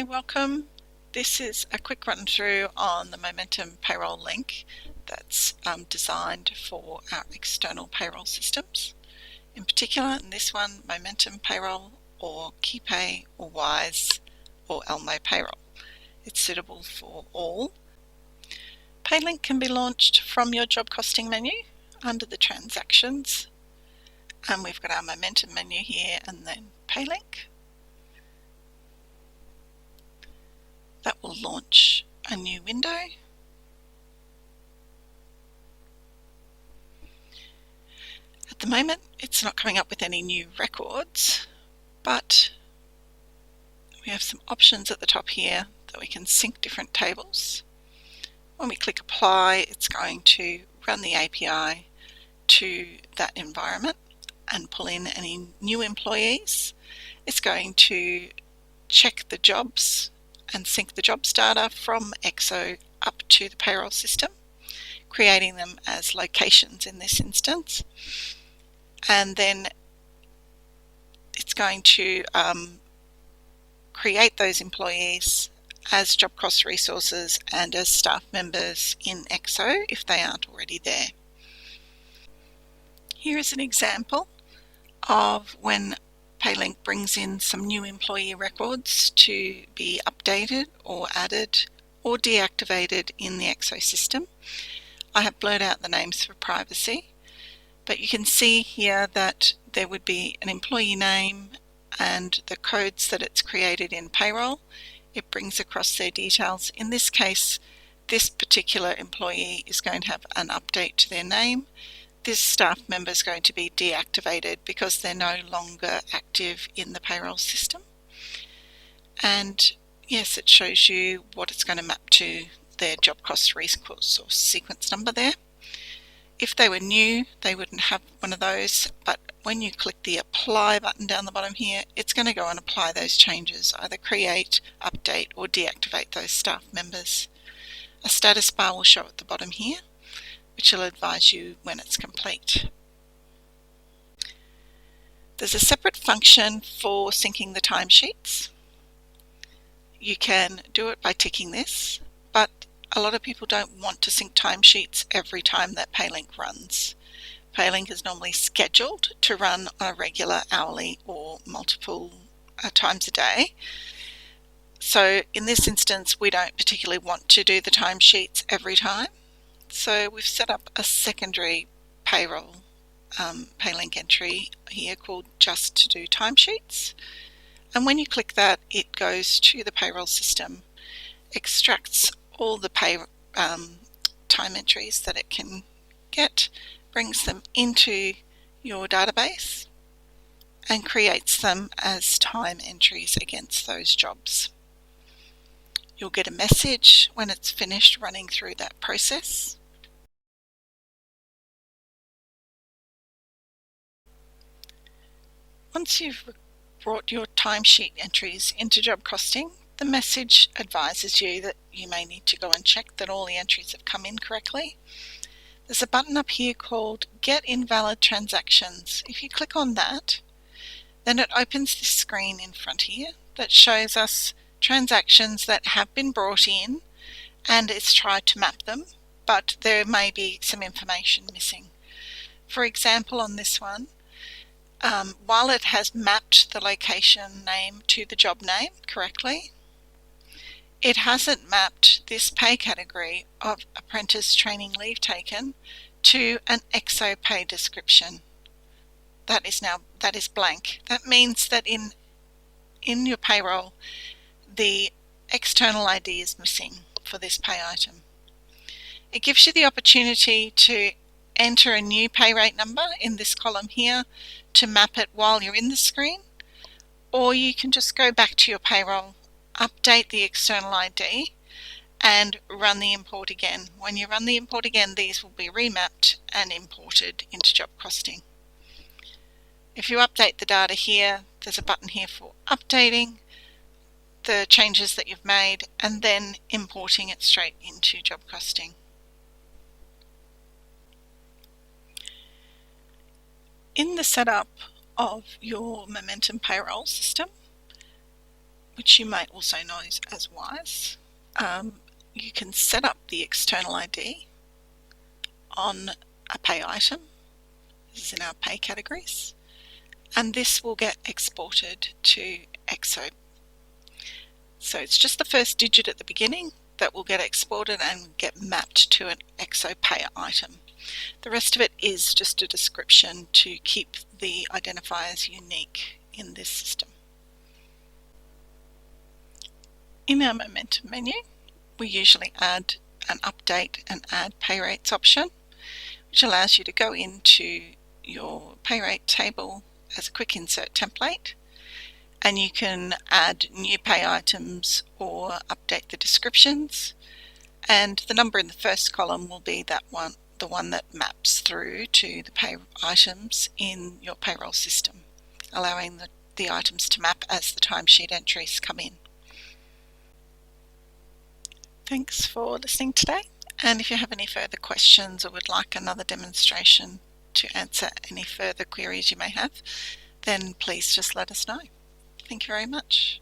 Hi, welcome. This is a quick run through on the Momentum Payroll link that's designed for our external payroll systems. In particular, in this one, Momentum Payroll or KeyPay or Wise or Elmo Payroll. It's suitable for all. PayLink can be launched from your job costing menu under the transactions, and we've got our Momentum menu here and then PayLink. That will launch a new window. At the moment, it's not coming up with any new records, but we have some options at the top here that we can sync different tables. When we click apply, it's going to run the API to that environment and pull in any new employees. It's going to check the jobs and sync the jobs data from EXO up to the payroll system, creating them as locations in this instance. And then it's going to create those employees as job cost resources and as staff members in EXO if they aren't already there. Here is an example of when PayLink brings in some new employee records to be updated or added or deactivated in the EXO system. I have blurred out the names for privacy, but you can see here that there would be an employee name and the codes that it's created in Payroll. It brings across their details. In this case, this particular employee is going to have an update to their name. This staff member is going to be deactivated because they're no longer active in the payroll system. And yes, it shows you what it's going to map to their job cost resource or sequence number there. If they were new, they wouldn't have one of those, but when you click the apply button down the bottom here, it's going to go and apply those changes, either create, update or deactivate those staff members. A status bar will show at the bottom here, which will advise you when it's complete. There's a separate function for syncing the timesheets. You can do it by ticking this, but a lot of people don't want to sync timesheets every time that PayLink runs. PayLink is normally scheduled to run on a regular, hourly or multiple times a day. So in this instance, we don't particularly want to do the timesheets every time. So we've set up a secondary payroll PayLink entry here called just to do timesheets. And when you click that, it goes to the payroll system, extracts all the time entries that it can get, brings them into your database and creates them as time entries against those jobs. You'll get a message when it's finished running through that process. Once you've brought your timesheet entries into job costing, the message advises you that you may need to go and check that all the entries have come in correctly. There's a button up here called Get Invalid Transactions. If you click on that, then it opens this screen in front here that shows us transactions that have been brought in and it's tried to map them, but there may be some information missing. For example, on this one, while it has mapped the location name to the job name correctly, it hasn't mapped this pay category of apprentice training leave taken to an EXO pay description. That is blank. That means that in your payroll, the external ID is missing for this pay item. It gives you the opportunity to enter a new pay rate number in this column here to map it while you're in the screen, or you can just go back to your payroll, update the external ID and run the import again. When you run the import again, these will be remapped and imported into job costing. If you update the data here, there's a button here for updating the changes that you've made and then importing it straight into job costing. In the setup of your Momentum payroll system, which you might also know as WISE. You can set up the external ID on a pay item. This is in our pay categories, and this will get exported to EXO. So it's just the first digit at the beginning that will get exported and get mapped to an EXO pay item. The rest of it is just a description to keep the identifiers unique in this system. In our Momentum menu, we usually add an update and add pay rates option, which allows you to go into your pay rate table as a quick insert template, and you can add new pay items or update the descriptions, and the number in the first column will be the one that maps through to the pay items in your payroll system, allowing the items to map as the timesheet entries come in. Thanks for listening today, and if you have any further questions or would like another demonstration to answer any further queries you may have, then please just let us know. Thank you very much.